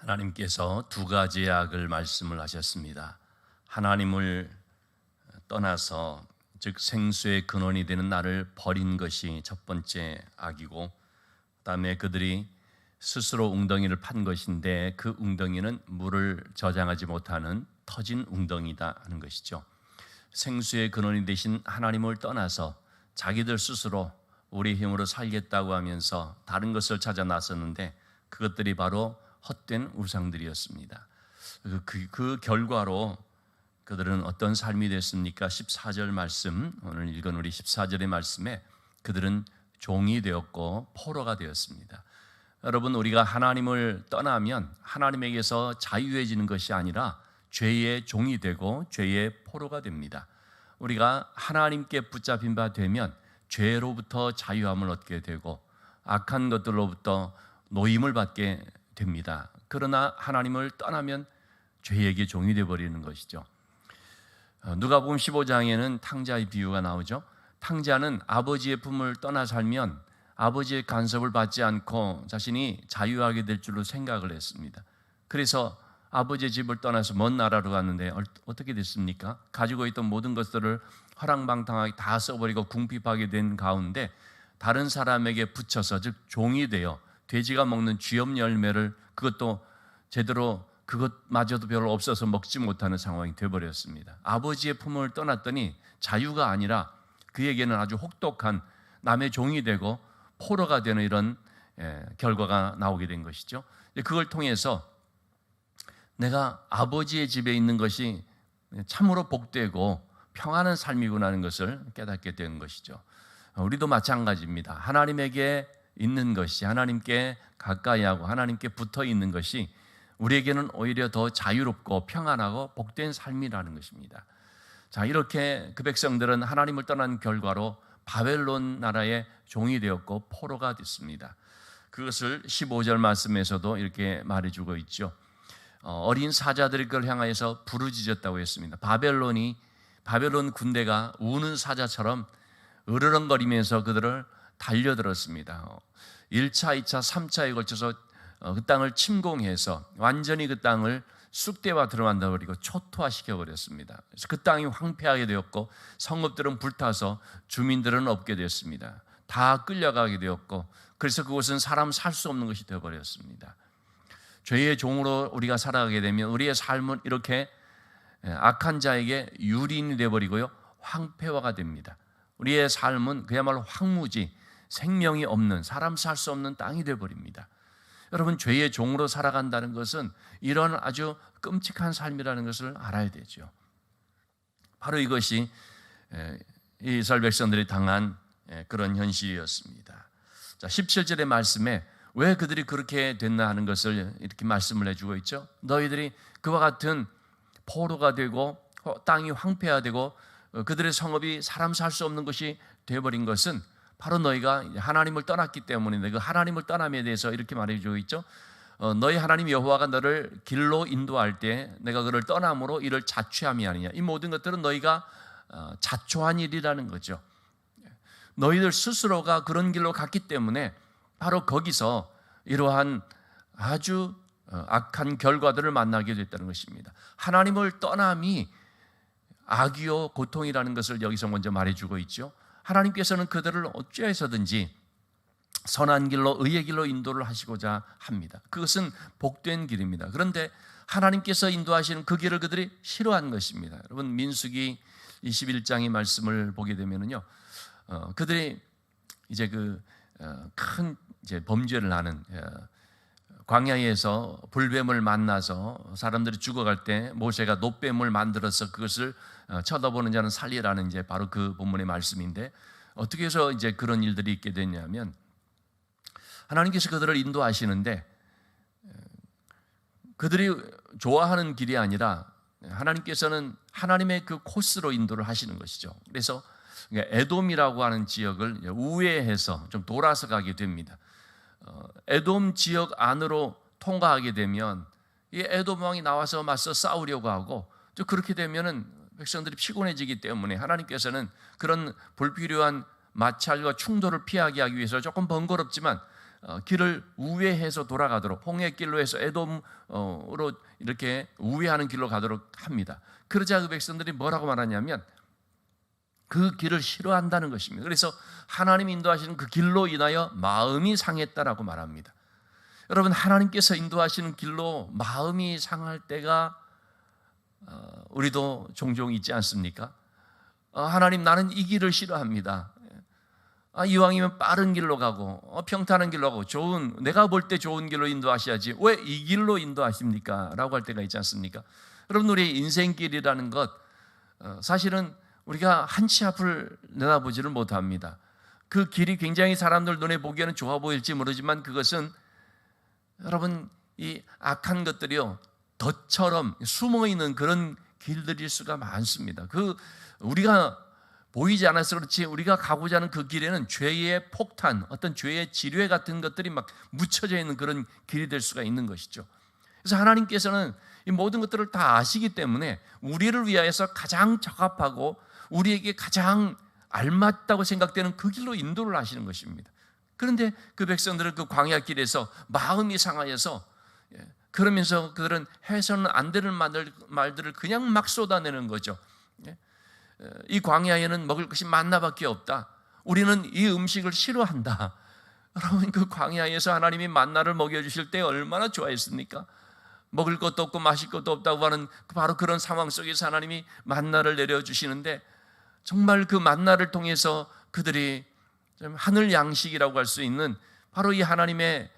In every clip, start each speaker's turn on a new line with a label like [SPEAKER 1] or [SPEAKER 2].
[SPEAKER 1] 하나님께서 두 가지 악을 말씀을 하셨습니다. 하나님을 떠나서 즉 생수의 근원이 되는 나를 버린 것이 첫 번째 악이고, 그다음에 그들이 스스로 웅덩이를 판 것인데 그 웅덩이는 물을 저장하지 못하는 터진 웅덩이다 하는 것이죠. 생수의 근원이 되신 하나님을 떠나서 자기들 스스로 우리 힘으로 살겠다고 하면서 다른 것을 찾아 나섰는데 그것들이 바로 헛된 우상들이었습니다. 그 결과로 그들은 어떤 삶이 됐습니까? 14절 말씀, 오늘 읽은 우리 14절의 말씀에 그들은 종이 되었고 포로가 되었습니다. 여러분, 우리가 하나님을 떠나면 하나님에게서 자유해지는 것이 아니라 죄의 종이 되고 죄의 포로가 됩니다. 우리가 하나님께 붙잡힌 바 되면 죄로부터 자유함을 얻게 되고 악한 것들로부터 노임을 받게 됩니다. 그러나 하나님을 떠나면 죄에게 종이 되어버리는 것이죠. 누가복음 15장에는 탕자의 비유가 나오죠. 탕자는 아버지의 품을 떠나 살면 아버지의 간섭을 받지 않고 자신이 자유하게 될 줄로 생각을 했습니다. 그래서 아버지의 집을 떠나서 먼 나라로 갔는데 어떻게 됐습니까? 가지고 있던 모든 것들을 허랑방탕하게 다 써버리고 궁핍하게 된 가운데 다른 사람에게 붙여서, 즉 종이 되어 돼지가 먹는 쥐염 열매를, 그것도 제대로 그것마저도 별로 없어서 먹지 못하는 상황이 되어버렸습니다. 아버지의 품을 떠났더니 자유가 아니라 그에게는 아주 혹독한 남의 종이 되고 포로가 되는 이런 결과가 나오게 된 것이죠. 그걸 통해서 내가 아버지의 집에 있는 것이 참으로 복되고 평안한 삶이구나 하는 것을 깨닫게 된 것이죠. 우리도 마찬가지입니다. 하나님에게 있는 것이, 하나님께 가까이 하고 하나님께 붙어 있는 것이 우리에게는 오히려 더 자유롭고 평안하고 복된 삶이라는 것입니다. 자, 이렇게 그 백성들은 하나님을 떠난 결과로 바벨론 나라의 종이 되었고 포로가 됐습니다. 그것을 15절 말씀에서도 이렇게 말해주고 있죠. 어린 사자들이 그걸 향하여서 부르짖었다고 했습니다. 바벨론 군대가 우는 사자처럼 으르렁거리면서 그들을 달려들었습니다. 1차, 2차, 3차에 걸쳐서 그 땅을 침공해서 완전히 그 땅을 쑥대와 들어만들어버리고 초토화시켜버렸습니다. 그래서 그 땅이 황폐하게 되었고 성읍들은 불타서 주민들은 없게 되었습니다. 다 끌려가게 되었고, 그래서 그곳은 사람 살 수 없는 것이 되어버렸습니다. 죄의 종으로 우리가 살아가게 되면 우리의 삶은 이렇게 악한 자에게 유린이 되어버리고요, 황폐화가 됩니다. 우리의 삶은 그야말로 황무지, 생명이 없는, 사람 살 수 없는 땅이 되어버립니다. 여러분, 죄의 종으로 살아간다는 것은 이런 아주 끔찍한 삶이라는 것을 알아야 되죠. 바로 이것이 이스라엘 백성들이 당한 그런 현실이었습니다. 자, 17절의 말씀에 왜 그들이 그렇게 됐나 하는 것을 이렇게 말씀을 해주고 있죠. 너희들이 그와 같은 포로가 되고 땅이 황폐화되고 그들의 성읍이 사람 살 수 없는 것이 되어버린 것은 바로 너희가 하나님을 떠났기 때문인데, 그 하나님을 떠남에 대해서 이렇게 말해주고 있죠. 너희 하나님 여호와가 너를 길로 인도할 때 내가 그를 떠남으로 이를 자취함이 아니냐. 이 모든 것들은 너희가 자초한 일이라는 거죠. 너희들 스스로가 그런 길로 갔기 때문에 바로 거기서 이러한 아주 악한 결과들을 만나게 됐다는 것입니다. 하나님을 떠남이 악이요 고통이라는 것을 여기서 먼저 말해주고 있죠. 하나님께서는 그들을 어찌해서든지 선한 길로, 의의 길로 인도를 하시고자 합니다. 그것은 복된 길입니다. 그런데 하나님께서 인도하시는 그 길을 그들이 싫어한 것입니다. 여러분, 민수기 21장의 말씀을 보게 되면요, 그들이 이제 큰 범죄를 하는, 광야에서 불뱀을 만나서 사람들이 죽어갈 때 모세가 놋뱀을 만들어서 그것을 쳐다보는 자는 살리라는 이제 바로 그 본문의 말씀인데, 어떻게 해서 이제 그런 일들이 있게 됐냐면, 하나님께서 그들을 인도하시는데 그들이 좋아하는 길이 아니라 하나님께서는 하나님의 그 코스로 인도를 하시는 것이죠. 그래서 에돔이라고 하는 지역을 우회해서 좀 돌아서 가게 됩니다. 에돔 지역 안으로 통과하게 되면 이 에돔 왕이 나와서 맞서 싸우려고 하고, 또 그렇게 되면은 백성들이 피곤해지기 때문에 하나님께서는 그런 불필요한 마찰과 충돌을 피하게 하기 위해서 조금 번거롭지만 길을 우회해서 돌아가도록, 홍해길로 해서 에돔으로 이렇게 우회하는 길로 가도록 합니다. 그러자 그 백성들이 뭐라고 말하냐면 그 길을 싫어한다는 것입니다. 그래서 하나님이 인도하시는 그 길로 인하여 마음이 상했다라고 말합니다. 여러분, 하나님께서 인도하시는 길로 마음이 상할 때가 우리도 종종 있지 않습니까? 하나님, 나는 이 길을 싫어합니다. 이왕이면 빠른 길로 가고 평탄한 길로 가고 내가 볼 때 좋은 길로 인도하셔야지 왜 이 길로 인도하십니까? 라고 할 때가 있지 않습니까? 여러분, 우리의 인생길이라는 것 사실은 우리가 한치 앞을 내다보지를 못합니다. 그 길이 굉장히 사람들 눈에 보기에는 좋아 보일지 모르지만 그것은 여러분, 이 악한 것들이요 덫처럼 숨어있는 그런 길들일 수가 많습니다. 우리가 보이지 않아서 그렇지 우리가 가고자 하는 그 길에는 죄의 폭탄, 어떤 죄의 지뢰 같은 것들이 막 묻혀져 있는 그런 길이 될 수가 있는 것이죠. 그래서 하나님께서는 이 모든 것들을 다 아시기 때문에 우리를 위하여서 가장 적합하고 우리에게 가장 알맞다고 생각되는 그 길로 인도를 하시는 것입니다. 그런데 그 백성들은 그 광야 길에서 마음이 상하여서 그러면서 그들은 해서는 안 되는 말들을 그냥 막 쏟아내는 거죠. 이 광야에는 먹을 것이 만나밖에 없다. 우리는 이 음식을 싫어한다. 여러분, 그 광야에서 하나님이 만나를 먹여주실 때 얼마나 좋아했습니까? 먹을 것도 없고 마실 것도 없다고 하는 바로 그런 상황 속에서 하나님이 만나를 내려주시는데 정말 그 만나를 통해서 그들이 하늘 양식이라고 할 수 있는 바로 이 하나님의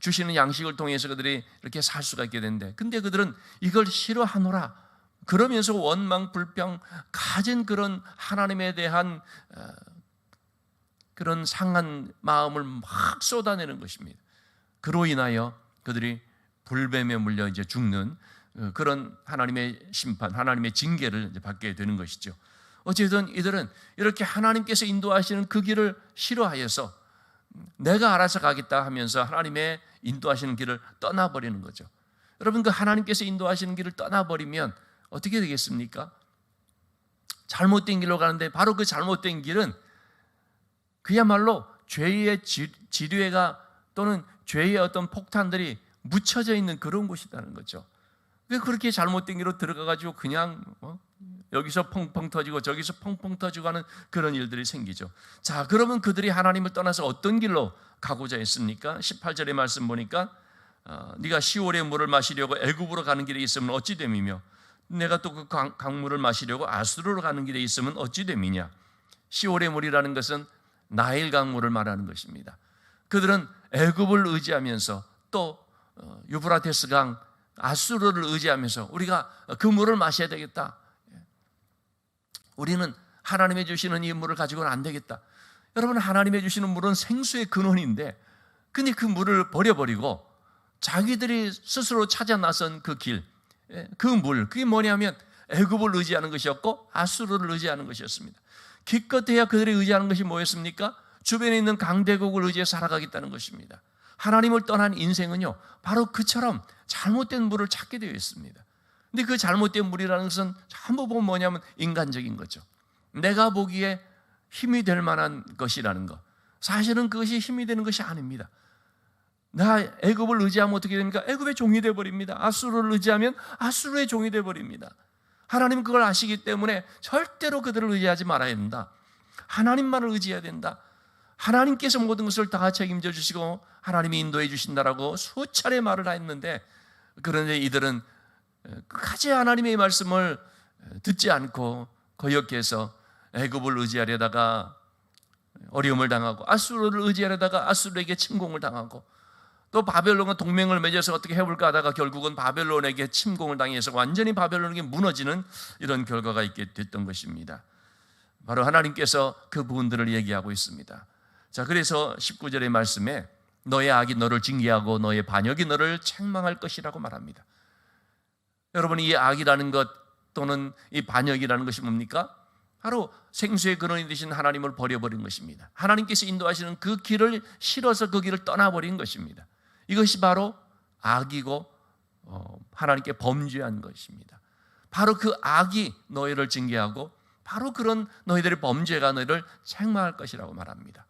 [SPEAKER 1] 주시는 양식을 통해서 그들이 이렇게 살 수가 있게 된대. 근데 그들은 이걸 싫어하노라. 그러면서 원망, 불평, 가진 그런 하나님에 대한 그런 상한 마음을 막 쏟아내는 것입니다. 그로 인하여 그들이 불뱀에 물려 이제 죽는 그런 하나님의 심판, 하나님의 징계를 이제 받게 되는 것이죠. 어쨌든 이들은 이렇게 하나님께서 인도하시는 그 길을 싫어하여서 내가 알아서 가겠다 하면서 하나님의 인도하시는 길을 떠나버리는 거죠. 여러분, 그 하나님께서 인도하시는 길을 떠나버리면 어떻게 되겠습니까? 잘못된 길로 가는데 바로 그 잘못된 길은 그야말로 죄의 지뢰가 또는 죄의 어떤 폭탄들이 묻혀져 있는 그런 곳이라는 거죠. 그렇게 잘못된 길로 들어가가지고 그냥 여기서 펑펑 터지고 저기서 펑펑 터지고 하는 그런 일들이 생기죠. 자, 그러면 그들이 하나님을 떠나서 어떤 길로 가고자 했습니까? 18절의 말씀 보니까 네가 시올의 물을 마시려고 애굽으로 가는 길에 있으면 어찌 됨이며 내가 또 그 강물을 마시려고 아수르로 가는 길에 있으면 어찌 됨이냐. 시올의 물이라는 것은 나일 강물을 말하는 것입니다. 그들은 애굽을 의지하면서 또 유브라테스 강 아수르를 의지하면서 우리가 그 물을 마셔야 되겠다. 우리는 하나님이 주시는 이 물을 가지고는 안 되겠다. 여러분, 하나님이 주시는 물은 생수의 근원인데 근데 그 물을 버려버리고 자기들이 스스로 찾아 나선 그 길, 그 물, 그게 뭐냐면 애굽을 의지하는 것이었고 아수르를 의지하는 것이었습니다. 기껏해야 그들이 의지하는 것이 뭐였습니까? 주변에 있는 강대국을 의지해 살아가겠다는 것입니다. 하나님을 떠난 인생은요 바로 그처럼 잘못된 물을 찾게 되어 있습니다. 근데 그 잘못된 물이라는 것은 전부 보면 뭐냐면 인간적인 거죠. 내가 보기에 힘이 될 만한 것이라는 것. 사실은 그것이 힘이 되는 것이 아닙니다. 나 애굽을 의지하면 어떻게 됩니까? 애굽의 종이 되어버립니다. 아수르를 의지하면 아수르의 종이 되어버립니다. 하나님은 그걸 아시기 때문에 절대로 그들을 의지하지 말아야 된다. 하나님만을 의지해야 된다. 하나님께서 모든 것을 다 책임져 주시고 하나님이 인도해 주신다라고 수차례 말을 했는데 그런데 이들은 끝까지 하나님의 말씀을 듣지 않고 거역해서 애굽을 의지하려다가 어려움을 당하고 아수르를 의지하려다가 아수르에게 침공을 당하고 또 바벨론과 동맹을 맺어서 어떻게 해볼까 하다가 결국은 바벨론에게 침공을 당해서 완전히 바벨론에게 무너지는 이런 결과가 있게 됐던 것입니다. 바로 하나님께서 그 부분들을 얘기하고 있습니다. 자, 그래서 19절의 말씀에 너의 악이 너를 징계하고 너의 반역이 너를 책망할 것이라고 말합니다. 여러분, 이 악이라는 것 또는 이 반역이라는 것이 뭡니까? 바로 생수의 근원이 되신 하나님을 버려버린 것입니다. 하나님께서 인도하시는 그 길을 싫어서 그 길을 떠나버린 것입니다. 이것이 바로 악이고 하나님께 범죄한 것입니다. 바로 그 악이 너희를 징계하고 바로 그런 너희들의 범죄가 너희를 책망할 것이라고 말합니다.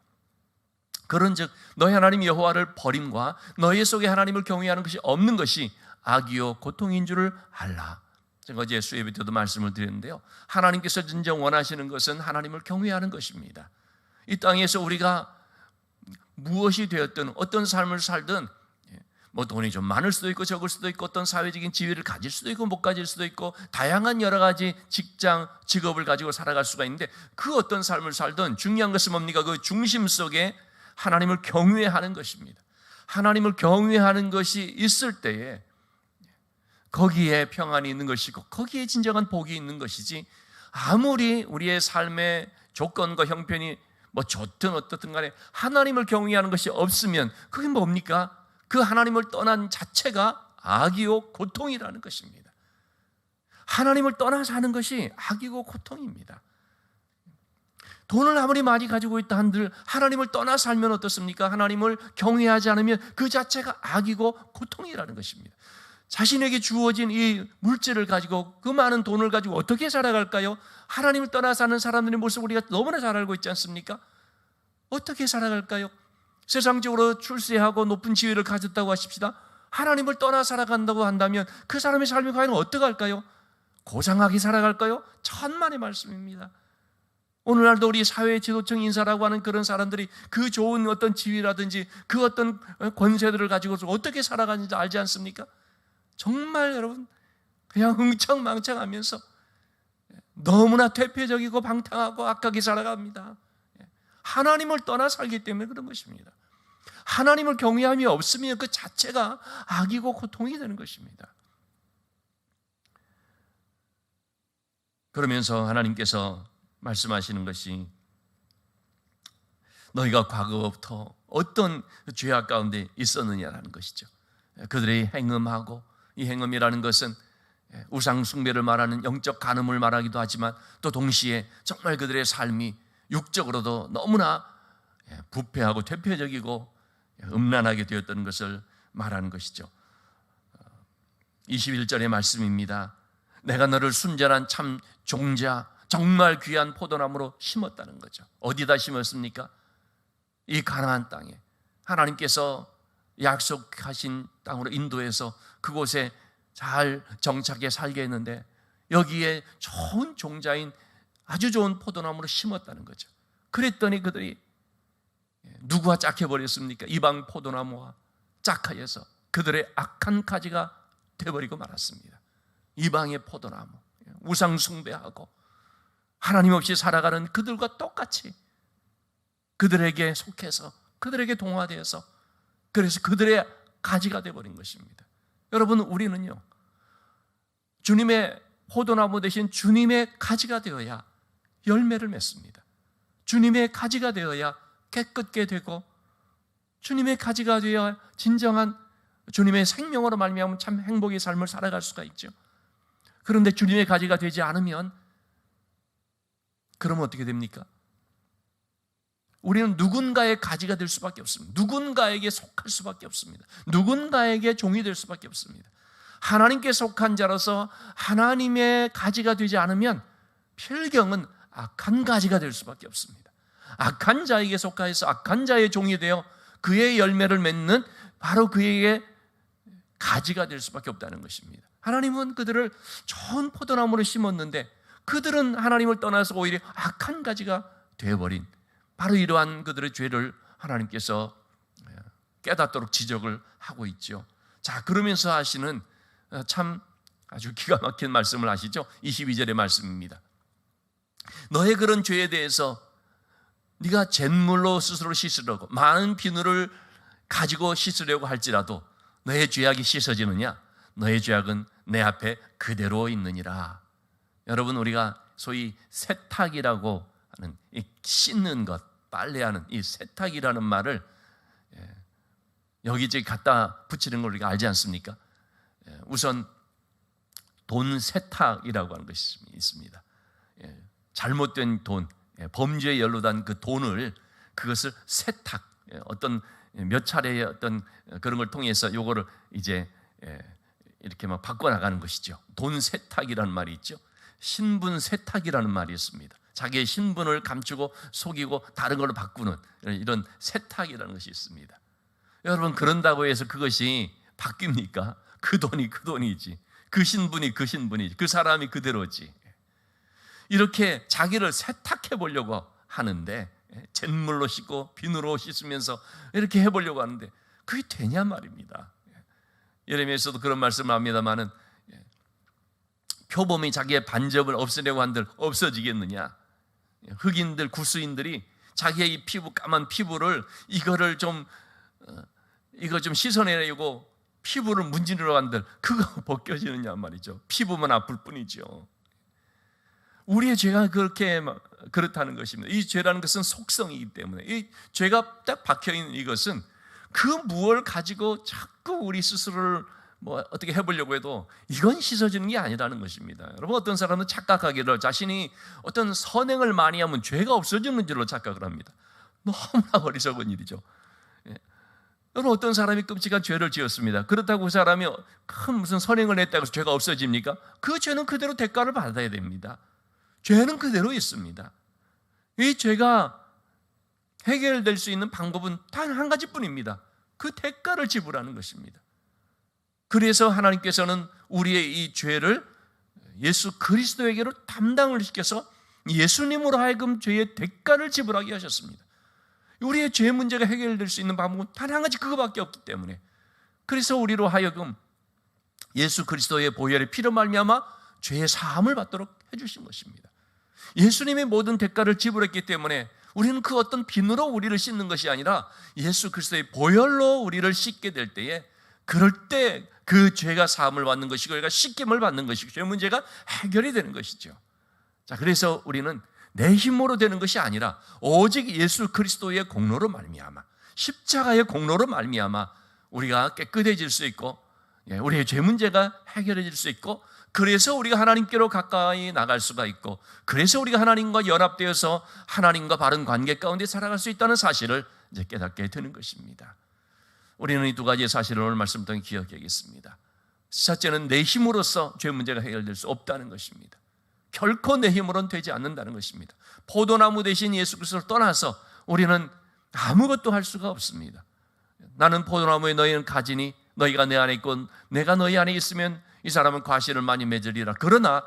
[SPEAKER 1] 그런즉 너희 하나님 여호와를 버림과 너희 속에 하나님을 경외하는 것이 없는 것이 악이요 고통인 줄을 알라. 제가 어제 수요일 때도 말씀을 드렸는데요, 하나님께서 진정 원하시는 것은 하나님을 경외하는 것입니다. 이 땅에서 우리가 무엇이 되었든 어떤 삶을 살든 뭐 돈이 좀 많을 수도 있고 적을 수도 있고 어떤 사회적인 지위를 가질 수도 있고 못 가질 수도 있고 다양한 여러 가지 직장, 직업을 가지고 살아갈 수가 있는데, 그 어떤 삶을 살든 중요한 것은 뭡니까? 그 중심 속에 하나님을 경외하는 것입니다. 하나님을 경외하는 것이 있을 때에 거기에 평안이 있는 것이고 거기에 진정한 복이 있는 것이지, 아무리 우리의 삶의 조건과 형편이 뭐 좋든 어떻든 간에 하나님을 경외하는 것이 없으면 그게 뭡니까? 그 하나님을 떠난 자체가 악이요 고통이라는 것입니다. 하나님을 떠나 사는 것이 악이고 고통입니다. 돈을 아무리 많이 가지고 있다 한들 하나님을 떠나 살면 어떻습니까? 하나님을 경외하지 않으면 그 자체가 악이고 고통이라는 것입니다. 자신에게 주어진 이 물질을 가지고 그 많은 돈을 가지고 어떻게 살아갈까요? 하나님을 떠나 사는 사람들의 모습을 우리가 너무나 잘 알고 있지 않습니까? 어떻게 살아갈까요? 세상적으로 출세하고 높은 지위를 가졌다고 하십시다. 하나님을 떠나 살아간다고 한다면 그 사람의 삶이 과연 어떡할까요? 고상하게 살아갈까요? 천만의 말씀입니다. 오늘날도 우리 사회 지도층 인사라고 하는 그런 사람들이 그 좋은 어떤 지위라든지 그 어떤 권세들을 가지고서 어떻게 살아가는지 알지 않습니까? 정말 여러분 그냥 흥청망청하면서 너무나 퇴폐적이고 방탕하고 악하게 살아갑니다. 하나님을 떠나 살기 때문에 그런 것입니다. 하나님을 경외함이 없으면 그 자체가 악이고 고통이 되는 것입니다. 그러면서 하나님께서 말씀하시는 것이 너희가 과거부터 어떤 죄악 가운데 있었느냐라는 것이죠. 그들의 행음하고, 이 행음이라는 것은 우상 숭배를 말하는 영적 간음을 말하기도 하지만 또 동시에 정말 그들의 삶이 육적으로도 너무나 부패하고 퇴폐적이고 음란하게 되었던 것을 말하는 것이죠. 21절의 말씀입니다. 내가 너를 순전한 참 종자 정말 귀한 포도나무로 심었다는 거죠. 어디다 심었습니까? 이 가나안 땅에 하나님께서 약속하신 땅으로 인도해서 그곳에 잘 정착해 살게 했는데 여기에 좋은 종자인 아주 좋은 포도나무로 심었다는 거죠. 그랬더니 그들이 누구와 짝해버렸습니까? 이방 포도나무와 짝하여서 그들의 악한 가지가 되어버리고 말았습니다. 이방의 포도나무, 우상 숭배하고 하나님 없이 살아가는 그들과 똑같이 그들에게 속해서 그들에게 동화되어서 그래서 그들의 가지가 되어버린 것입니다. 여러분, 우리는요 주님의 포도나무 대신 주님의 가지가 되어야 열매를 맺습니다. 주님의 가지가 되어야 깨끗게 되고 주님의 가지가 되어야 진정한 주님의 생명으로 말미암아 참 행복의 삶을 살아갈 수가 있죠. 그런데 주님의 가지가 되지 않으면 그러면 어떻게 됩니까? 우리는 누군가의 가지가 될 수밖에 없습니다. 누군가에게 속할 수밖에 없습니다. 누군가에게 종이 될 수밖에 없습니다. 하나님께 속한 자로서 하나님의 가지가 되지 않으면 필경은 악한 가지가 될 수밖에 없습니다. 악한 자에게 속하여서 악한 자의 종이 되어 그의 열매를 맺는 바로 그에게 가지가 될 수밖에 없다는 것입니다. 하나님은 그들을 좋은 포도나무로 심었는데 그들은 하나님을 떠나서 오히려 악한 가지가 되어버린 바로 이러한 그들의 죄를 하나님께서 깨닫도록 지적을 하고 있죠. 자, 그러면서 하시는 참 아주 기가 막힌 말씀을 하시죠. 22절의 말씀입니다. 너의 그런 죄에 대해서 네가 잿물로 스스로 씻으려고 많은 비누를 가지고 씻으려고 할지라도 너의 죄악이 씻어지느냐? 너의 죄악은 내 앞에 그대로 있느니라. 여러분, 우리가 소위 세탁이라고 하는 이 씻는 것, 빨래하는 이 세탁이라는 말을 여기저기 갖다 붙이는 걸 우리가 알지 않습니까? 우선 돈 세탁이라고 하는 것이 있습니다. 잘못된 돈, 범죄에 연루된 그 돈을 그것을 세탁, 어떤 몇 차례의 어떤 그런 걸 통해서 요거를 이제 이렇게 막 바꿔 나가는 것이죠. 돈 세탁이라는 말이 있죠. 신분 세탁이라는 말이 있습니다. 자기의 신분을 감추고 속이고 다른 걸로 바꾸는 이런 세탁이라는 것이 있습니다. 여러분, 그런다고 해서 그것이 바뀝니까? 그 돈이 그 돈이지, 그 신분이 그 신분이지, 그 사람이 그대로지. 이렇게 자기를 세탁해 보려고 하는데, 잿물로 씻고 비누로 씻으면서 이렇게 해보려고 하는데 그게 되냐 말입니다. 예레미야에서도 그런 말씀을 합니다마는, 표범이 자기의 반접을 없애려고 한들 없어지겠느냐. 흑인들, 구스인들이 자기의 이 피부, 까만 피부를 이거 좀 씻어내려고 피부를 문지르러 한들 그거 벗겨지느냐 말이죠. 피부만 아플 뿐이죠. 우리의 죄가 그렇다는 것입니다. 이 죄라는 것은 속성이기 때문에, 이 죄가 딱 박혀있는 이것은 그 무엇을 가지고 자꾸 우리 스스로를 어떻게 해보려고 해도 이건 씻어지는 게 아니라는 것입니다. 여러분, 어떤 사람은 착각하기를 자신이 어떤 선행을 많이 하면 죄가 없어지는 줄로 착각을 합니다. 너무나 어리석은 일이죠. 여러분, 어떤 사람이 끔찍한 죄를 지었습니다. 그렇다고 그 사람이 큰 무슨 선행을 했다고 해서 죄가 없어집니까? 그 죄는 그대로 대가를 받아야 됩니다. 죄는 그대로 있습니다. 이 죄가 해결될 수 있는 방법은 단 한 가지뿐입니다. 그 대가를 지불하는 것입니다. 그래서 하나님께서는 우리의 이 죄를 예수 그리스도에게로 담당을 시켜서 예수님으로 하여금 죄의 대가를 지불하게 하셨습니다. 우리의 죄 문제가 해결될 수 있는 방법은 단 한 가지, 그거밖에 없기 때문에, 그래서 우리로 하여금 예수 그리스도의 보혈의 피로 말미암아 죄의 사함을 받도록 해주신 것입니다. 예수님의 모든 대가를 지불했기 때문에 우리는 그 어떤 비누로 우리를 씻는 것이 아니라 예수 그리스도의 보혈로 우리를 씻게 될 때에, 그럴 때 그 죄가 사함을 받는 것이고 우리가 씻김을 받는 것이고 죄 문제가 해결이 되는 것이죠. 자, 그래서 우리는 내 힘으로 되는 것이 아니라 오직 예수 그리스도의 공로로 말미암아, 십자가의 공로로 말미암아 우리가 깨끗해질 수 있고, 우리의 죄 문제가 해결해질 수 있고, 그래서 우리가 하나님께로 가까이 나갈 수가 있고, 그래서 우리가 하나님과 연합되어서 하나님과 바른 관계 가운데 살아갈 수 있다는 사실을 이제 깨닫게 되는 것입니다. 우리는 이 두 가지의 사실을 오늘 말씀 통해 기억해야겠습니다. 첫째는 내 힘으로서 죄 문제가 해결될 수 없다는 것입니다. 결코 내 힘으로는 되지 않는다는 것입니다. 포도나무 대신 예수 그리스도를 떠나서 우리는 아무것도 할 수가 없습니다. 나는 포도나무에 너희는 가지니 너희가 내 안에 있고 내가 너희 안에 있으면 이 사람은 과실을 많이 맺으리라. 그러나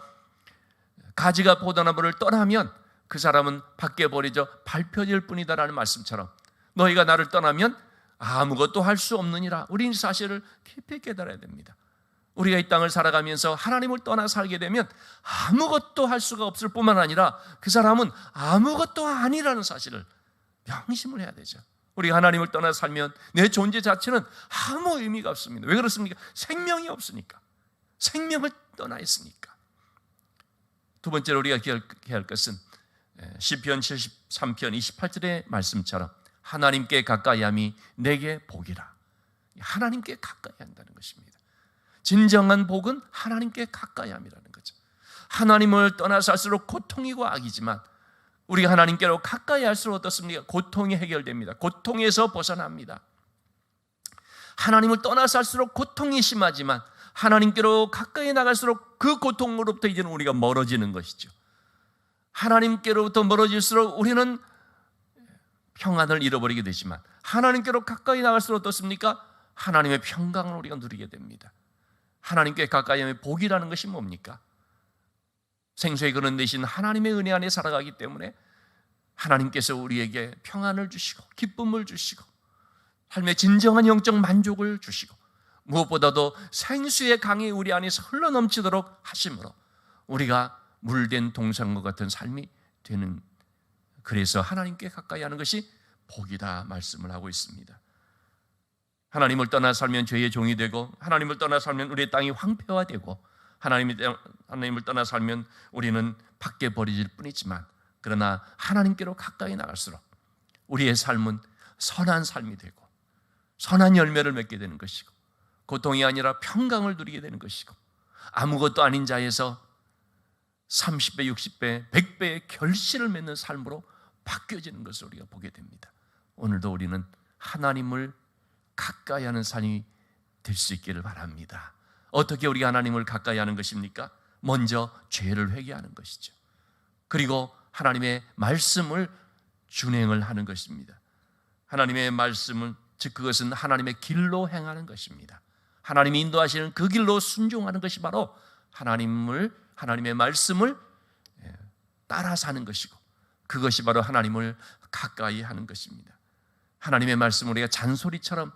[SPEAKER 1] 가지가 포도나무를 떠나면 그 사람은 밖에 버리져 밟혀질 뿐이다라는 말씀처럼, 너희가 나를 떠나면 아무것도 할 수 없느니라. 우리는 사실을 깊이 깨달아야 됩니다. 우리가 이 땅을 살아가면서 하나님을 떠나 살게 되면 아무것도 할 수가 없을 뿐만 아니라 그 사람은 아무것도 아니라는 사실을 명심을 해야 되죠. 우리가 하나님을 떠나 살면 내 존재 자체는 아무 의미가 없습니다. 왜 그렇습니까? 생명이 없으니까. 생명을 떠나 있으니까. 두 번째로 우리가 기억해야 할 것은 시편 73편 28절의 말씀처럼 하나님께 가까이함이 내게 복이라. 하나님께 가까이 한다는 것입니다. 진정한 복은 하나님께 가까이함이라는 거죠. 하나님을 떠나 살수록 고통이고 악이지만 우리가 하나님께로 가까이 할수록 어떻습니까? 고통이 해결됩니다. 고통에서 벗어납니다. 하나님을 떠나 살수록 고통이 심하지만 하나님께로 가까이 나갈수록 그 고통으로부터 이제는 우리가 멀어지는 것이죠. 하나님께로부터 멀어질수록 우리는 평안을 잃어버리게 되지만 하나님께로 가까이 나갈수록 어떻습니까? 하나님의 평강을 우리가 누리게 됩니다. 하나님께 가까이 하면 복이라는 것이 뭡니까? 생수의 근원 되신 하나님의 은혜 안에 살아가기 때문에 하나님께서 우리에게 평안을 주시고 기쁨을 주시고 삶의 진정한 영적 만족을 주시고 무엇보다도 생수의 강이 우리 안에서 흘러넘치도록 하심으로 우리가 물된 동산과 같은 삶이 되는, 그래서 하나님께 가까이 하는 것이 복이다 말씀을 하고 있습니다. 하나님을 떠나 살면 죄의 종이 되고, 하나님을 떠나 살면 우리의 땅이 황폐화되고, 하나님을 떠나 살면 우리는 밖에 버려질 뿐이지만, 그러나 하나님께로 가까이 나갈수록 우리의 삶은 선한 삶이 되고 선한 열매를 맺게 되는 것이고, 고통이 아니라 평강을 누리게 되는 것이고, 아무것도 아닌 자에서 30배, 60배, 100배의 결실을 맺는 삶으로 바뀌어지는 것을 우리가 보게 됩니다. 오늘도 우리는 하나님을 가까이 하는 삶이 될 수 있기를 바랍니다. 어떻게 우리가 하나님을 가까이 하는 것입니까? 먼저 죄를 회개하는 것이죠. 그리고 하나님의 말씀을 준행을 하는 것입니다. 하나님의 말씀은 즉 그것은 하나님의 길로 행하는 것입니다. 하나님이 인도하시는 그 길로 순종하는 것이 바로 하나님의 말씀을 따라 사는 것이고, 그것이 바로 하나님을 가까이 하는 것입니다. 하나님의 말씀을 우리가 잔소리처럼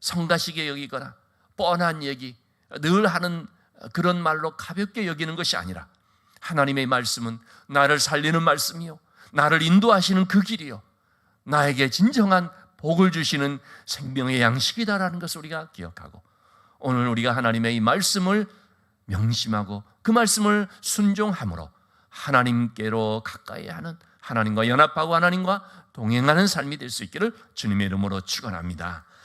[SPEAKER 1] 성가시게 여기거나 뻔한 얘기, 늘 하는 그런 말로 가볍게 여기는 것이 아니라, 하나님의 말씀은 나를 살리는 말씀이요, 나를 인도하시는 그 길이요, 나에게 진정한 복을 주시는 생명의 양식이다라는 것을 우리가 기억하고, 오늘 우리가 하나님의 이 말씀을 명심하고 그 말씀을 순종함으로 하나님께로 가까이 하는, 하나님과 연합하고 하나님과 동행하는 삶이 될 수 있기를 주님의 이름으로 축원합니다.